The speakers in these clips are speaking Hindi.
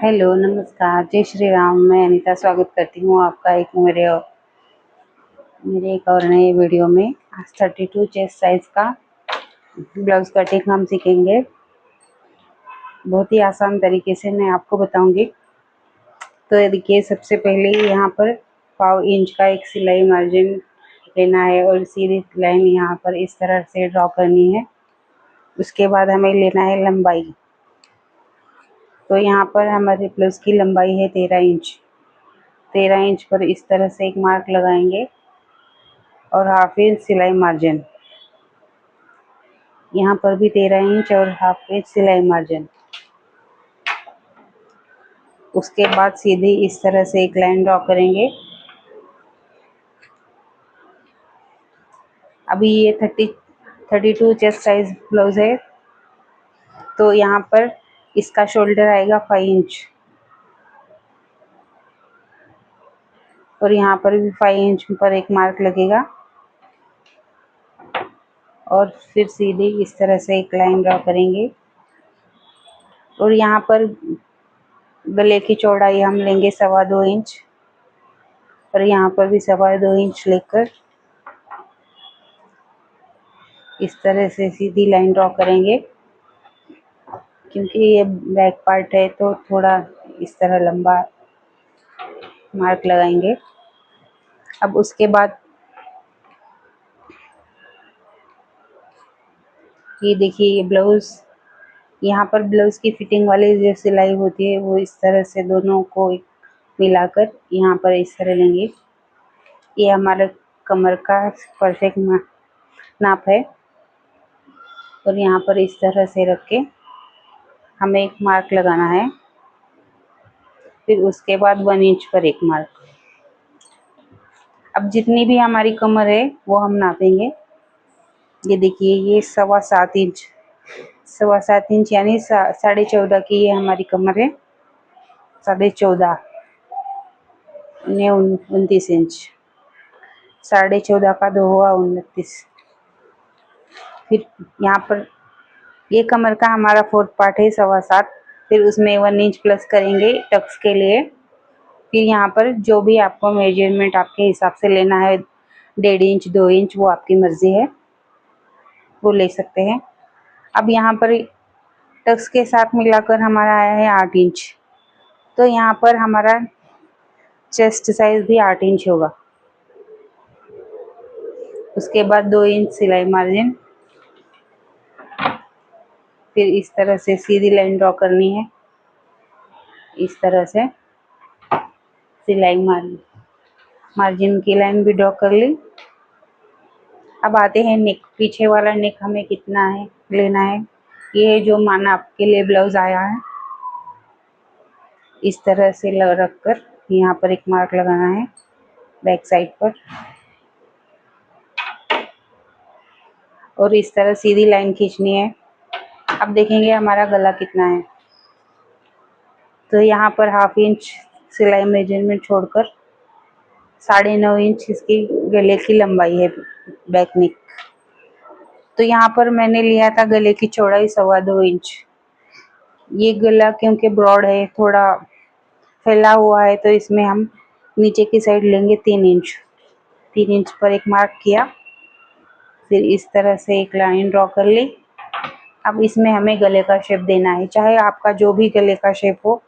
हेलो, नमस्कार, जय श्री राम। मैं अनीता स्वागत करती हूँ आपका मेरे एक और नए वीडियो में। आज 32 चेस्ट साइज़ का ब्लाउज़ कटिंग हम सीखेंगे। बहुत ही आसान तरीके से मैं आपको बताऊँगी। तो ये देखिए, सबसे पहले यहाँ पर पाव इंच का एक सिलाई मार्जिन लेना है और सीधी लाइन यहाँ पर इस तरह से ड्रॉ करनी है। उसके बाद हमें लेना है लंबाई। तो यहाँ पर हमारे ब्लाउज़ की लंबाई है 13 इंच। 13 इंच पर इस तरह से एक मार्क लगाएंगे और हाफ इंच सिलाई मार्जिन। यहाँ पर भी 13 इंच और हाफ इंच सिलाई मार्जिन। उसके बाद सीधी इस तरह से एक लाइन ड्रॉ करेंगे। अभी ये 32 चेस्ट साइज ब्लाउज है, तो यहाँ पर इसका शोल्डर आएगा 5 इंच और यहाँ पर भी 5 इंच पर एक मार्क लगेगा और फिर सीधी इस तरह से एक लाइन ड्रॉ करेंगे। और यहाँ पर गले की चौड़ाई हम लेंगे 2.25 इंच और यहाँ पर भी 2.25 इंच लेकर इस तरह से सीधी लाइन ड्रॉ करेंगे। क्योंकि ये बैक पार्ट है तो थोड़ा इस तरह लंबा मार्क लगाएंगे। अब उसके बाद ये देखिए, ये ब्लाउज, यहाँ पर ब्लाउज की फिटिंग वाली जो सिलाई होती है वो इस तरह से दोनों को मिलाकर यहाँ पर इस तरह लेंगे। ये हमारा कमर का परफेक्ट नाप है और यहाँ पर इस तरह से रख के हमें एक मार्क लगाना है। फिर उसके बाद 1 इंच पर एक मार्क। अब जितनी भी हमारी कमर है वो हम नापेंगे। ये देखिए, ये 7.25 इंच, 7.25 इंच यानी 14.5 की ये हमारी कमर है। 14.5 ने 29 इंच, 14.5 का 2 हुआ 29। फिर यहाँ पर ये कमर का हमारा 4th पार्ट है 7.25। फिर उसमें 1 इंच प्लस करेंगे टक्स के लिए। फिर यहाँ पर जो भी आपको मेजरमेंट आपके हिसाब से लेना है, 1.5 इंच 2 इंच, वो आपकी मर्जी है, वो ले सकते हैं। अब यहाँ पर टक्स के साथ मिलाकर हमारा आया है 8 इंच। तो यहाँ पर हमारा चेस्ट साइज भी 8 इंच होगा। उसके बाद 2 इंच सिलाई मार्जिन। फिर इस तरह से सीधी लाइन ड्रॉ करनी है, इस तरह से सिलाई मार्जिन की लाइन भी ड्रॉ कर ली। अब आते हैं नेक। पीछे वाला नेक हमें कितना है लेना है, ये जो माना आपके लिए ब्लाउज आया है, इस तरह से रख कर यहाँ पर एक मार्क लगाना है बैक साइड पर और इस तरह सीधी लाइन खींचनी है। अब देखेंगे हमारा गला कितना है। तो यहाँ पर हाफ इंच सिलाई मेजरमेंट छोड़कर 9.5 इंच इसकी गले की लंबाई है, बैक नेक। तो यहाँ पर मैंने लिया था गले की चौड़ाई 2.25 इंच। ये गला क्योंकि ब्रॉड है, थोड़ा फैला हुआ है, तो इसमें हम नीचे की साइड लेंगे 3 इंच। 3 इंच पर एक मार्क किया। फिर इस तरह से एक लाइन ड्रॉ कर ली। अब इसमें हमें गले का शेप देना है, चाहे आपका जो भी गले का शेप हो,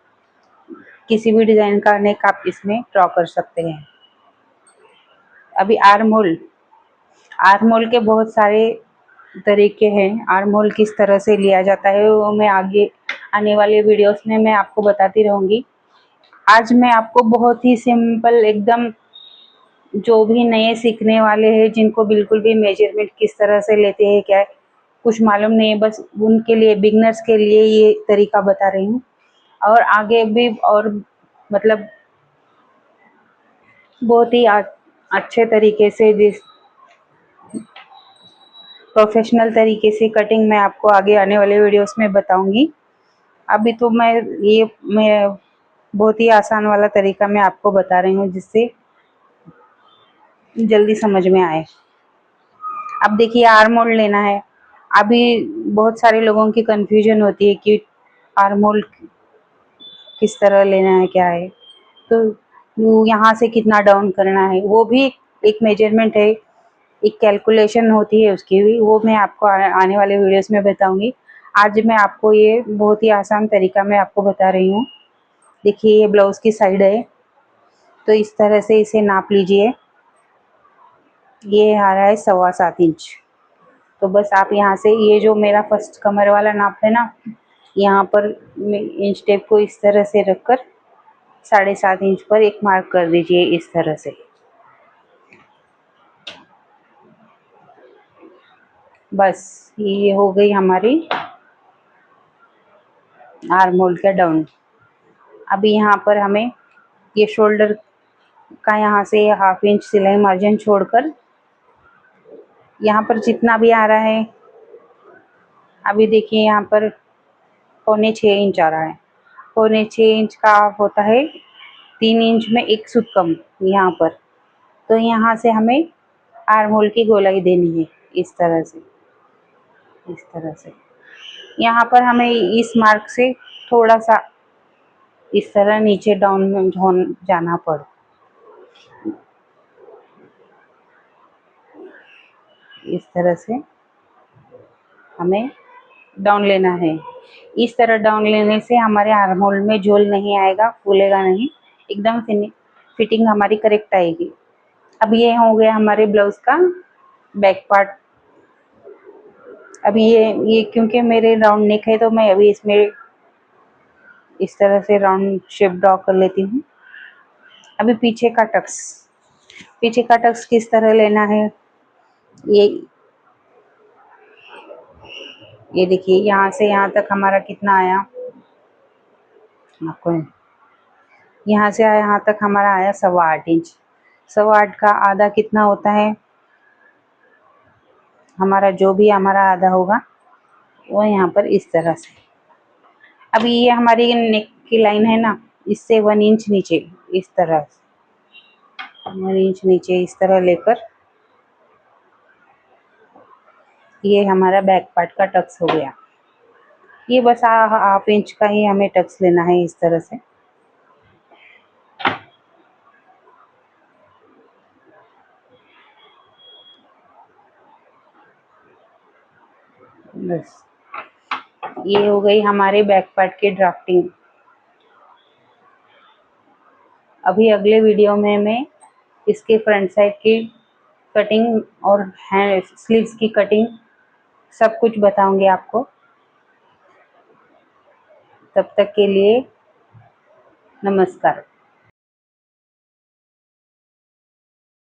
किसी भी डिजाइन का नेक आप इसमें ड्रॉ कर सकते हैं। अभी आर्म होल के बहुत सारे तरीके हैं। आर्म होल किस तरह से लिया जाता है वो मैं आगे आने वाले वीडियोस में मैं आपको बताती रहूँगी। आज मैं आपको बहुत ही सिंपल, एकदम, जो भी नए सीखने वाले हैं, जिनको बिल्कुल भी मेजरमेंट किस तरह से लेते हैं क्या है कुछ मालूम नहीं है, बस उनके लिए, बिगनर्स के लिए ये तरीका बता रही हूँ। और आगे भी और मतलब बहुत ही अच्छे तरीके से, जिस प्रोफेशनल तरीके से कटिंग मैं आपको आगे आने वाले वीडियोस में बताऊंगी। अभी तो मैं बहुत ही आसान वाला तरीका मैं आपको बता रही हूँ, जिससे जल्दी समझ में आए। अब देखिए, आर्म होल लेना है। अभी बहुत सारे लोगों की कंफ्यूजन होती है कि आर्म होल किस तरह लेना है क्या है, तो यहाँ से कितना डाउन करना है वो भी एक मेजरमेंट है, एक कैलकुलेशन होती है उसकी भी, वो मैं आपको आने वाले वीडियोस में बताऊंगी। आज मैं आपको ये बहुत ही आसान तरीका मैं आपको बता रही हूँ। देखिए ये ब्लाउज की साइड है, तो इस तरह से इसे नाप लीजिए। ये आ रहा है 7.25 इंच। तो बस आप यहाँ से ये जो मेरा फर्स्ट कमर वाला नाप है ना, यहाँ पर इंच टेप को इस तरह से रखकर 7.5 इंच पर एक मार्क कर दीजिए इस तरह से। बस ये हो गई हमारी आर्म होल का डाउन। अभी यहाँ पर हमें ये शोल्डर का यहाँ से 1/2 इंच सिलाई मार्जिन छोड़कर यहाँ पर जितना भी आ रहा है, अभी देखिए यहाँ पर 6.25 इंच आ रहा है। 6.25 इंच का होता है 3 इंच में एक सूत कम यहाँ पर। तो यहाँ से हमें आर्म होल की गोलाई देनी है इस तरह से, इस तरह से। यहाँ पर हमें इस मार्क से थोड़ा सा इस तरह नीचे डाउन में जाना पड़, इस तरह से हमें डाउन लेना है। इस तरह डाउन लेने से हमारे आर्म होल में झोल नहीं आएगा, फूलेगा नहीं, एकदम फिटिंग हमारी करेक्ट आएगी। अब ये हो गया हमारे ब्लाउज का बैक पार्ट। अभी ये क्योंकि मेरे राउंड नेक है तो मैं अभी इसमें इस तरह से राउंड शेप ड्रॉ कर लेती हूँ। अभी पीछे का टक्स, पीछे का टक्स किस तरह लेना है, ये देखिए यहाँ से यहाँ तक हमारा कितना आया, आपको यहाँ से यहाँ तक हमारा आया 8.25 इंच। 8.25 का आधा कितना होता है, हमारा जो भी हमारा आधा होगा वो यहाँ पर इस तरह से। अभी ये हमारी नेक की लाइन है ना, इससे 1 इंच नीचे इस तरह, 1 इंच नीचे इस तरह लेकर ये हमारा बैक पार्ट का टक्स हो गया। ये बस 1/2 इंच का ही हमें टक्स लेना है इस तरह से। बस ये हो गई हमारे बैक पार्ट की ड्राफ्टिंग। अभी अगले वीडियो में मैं इसके फ्रंट साइड की कटिंग और हैंड स्लीव्स की कटिंग सब कुछ बताऊंगी आपको। तब तक के लिए नमस्कार।